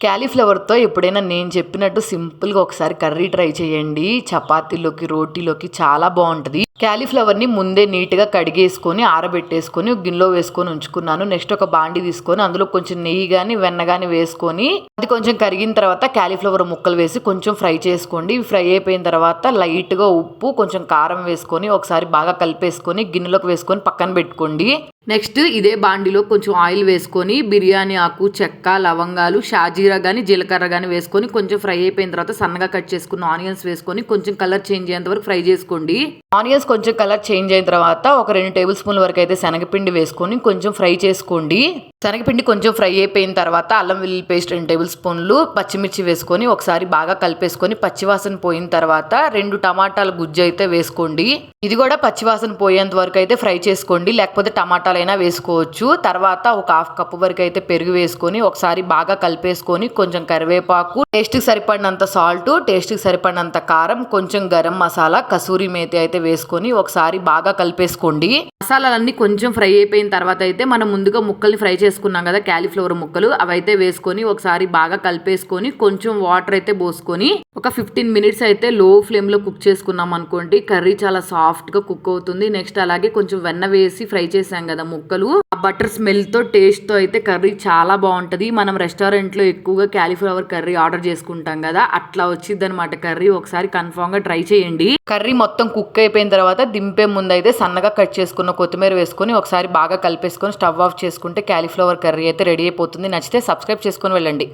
క్యాలీఫ్లవర్తో ఎప్పుడైనా నేను చెప్పినట్టు సింపుల్గా ఒకసారి కర్రీ ట్రై చేయండి. చపాతీలోకి, రోటీలోకి చాలా బాగుంటుంది. క్యాలీఫ్లవర్ని ముందే నీట్గా కడిగేసుకొని ఆరబెట్టేసుకొని గిన్నెలో వేసుకొని ఉంచుకున్నాను. నెక్స్ట్ ఒక బాండి తీసుకొని అందులో కొంచెం నెయ్యి కానీ వెన్న కానీ వేసుకొని అది కొంచెం కరిగిన తర్వాత క్యాలీఫ్లవర్ ముక్కలు వేసి కొంచెం ఫ్రై చేసుకోండి. ఇవి ఫ్రై అయిపోయిన తర్వాత లైట్గా ఉప్పు కొంచెం కారం వేసుకొని ఒకసారి బాగా కలిపేసుకొని గిన్నెలోకి వేసుకొని పక్కన పెట్టుకోండి. నెక్స్ట్ ఇదే బాండిలో కొంచెం ఆయిల్ వేసుకొని బిర్యానీ ఆకు, చెక్క, లవంగాలు, షాజీరా కానీ జీలకర్ర కానీ వేసుకొని కొంచెం ఫ్రై అయిపోయిన తర్వాత సన్నగా కట్ చేసుకున్న ఆనియన్స్ వేసుకొని కొంచెం కలర్ చేంజ్ అయ్యేంత వరకు ఫ్రై చేసుకోండి. ఆనియన్స్ కొంచెం కలర్ చేంజ్ అయిన తర్వాత ఒక 2 టేబుల్ స్పూన్ల వరకు అయితే శనగపిండి వేసుకొని కొంచెం ఫ్రై చేసుకోండి. శనగపిండి కొంచెం ఫ్రై అయిపోయిన తర్వాత అల్లం వెల్లుల్లి పేస్ట్ 2 టేబుల్ స్పూన్లు, పచ్చిమిర్చి వేసుకొని ఒకసారి బాగా కలిపేసుకొని పచ్చివాసన పోయిన తర్వాత 2 టమాటాల గుజ్జు అయితే వేసుకోండి. ఇది కూడా పచ్చివాసన పోయేంత వరకు అయితే ఫ్రై చేసుకోండి, లేకపోతే టమాటాలైనా వేసుకోవచ్చు. తర్వాత ఒక 1/2 కప్పు వరకు అయితే పెరుగు వేసుకొని ఒకసారి బాగా కలిపేసుకొని కొంచెం కరివేపాకు, టేస్ట్కి సరిపడినంత సాల్ట్, టేస్ట్కి సరిపడినంత కారం, కొంచెం గరం మసాలా, కసూరి మేతి అయితే వేసుకొని ఒకసారి బాగా కలిపేసుకోండి. మసాలాలన్నీ కొంచెం ఫ్రై అయిపోయిన తర్వాత అయితే మనం ముందుగా ముక్కల్ని ఫ్రై చేసుకున్నాం కదా క్యాలీఫ్లవర్ ముక్కలు, అవైతే వేసుకొని ఒకసారి బాగా కలిపేసుకొని కొంచెం వాటర్ అయితే పోసుకొని ఒక 15 మినిట్స్ అయితే లో ఫ్లేమ్లో కుక్ చేసుకున్నాం అనుకోండి. కర్రీ చాలా సాఫ్ట్గా కుక్ అవుతుంది. నెక్స్ట్ అలాగే కొంచెం వెన్న వేసి ఫ్రై చేసాం కదా ముక్కలు, ఆ బటర్ స్మెల్తో టేస్ట్తో అయితే కర్రీ చాలా బాగుంటుంది. మనం రెస్టారెంట్లో ఎక్కువగా క్యాలీఫ్లవర్ కర్రీ ఆర్డర్ చేసుకుంటాం కదా, అట్లా వచ్చింది అనమాట కర్రీ. ఒకసారి కన్ఫామ్గా ట్రై చేయండి. కర్రీ మొత్తం కుక్ అయిపోయిన తర్వాత దింపే ముందు అయితే సన్నగా కట్ చేసుకున్న కొత్తిమీర వేసుకొని ఒకసారి బాగా కలిపేసుకొని స్టవ్ ఆఫ్ చేసుకుంటే క్యాలీఫ్లవర్ కర్రీ అయితే రెడీ అయిపోతుంది. నచ్చితే సబ్స్క్రైబ్ చేసుకొని వెళ్ళండి.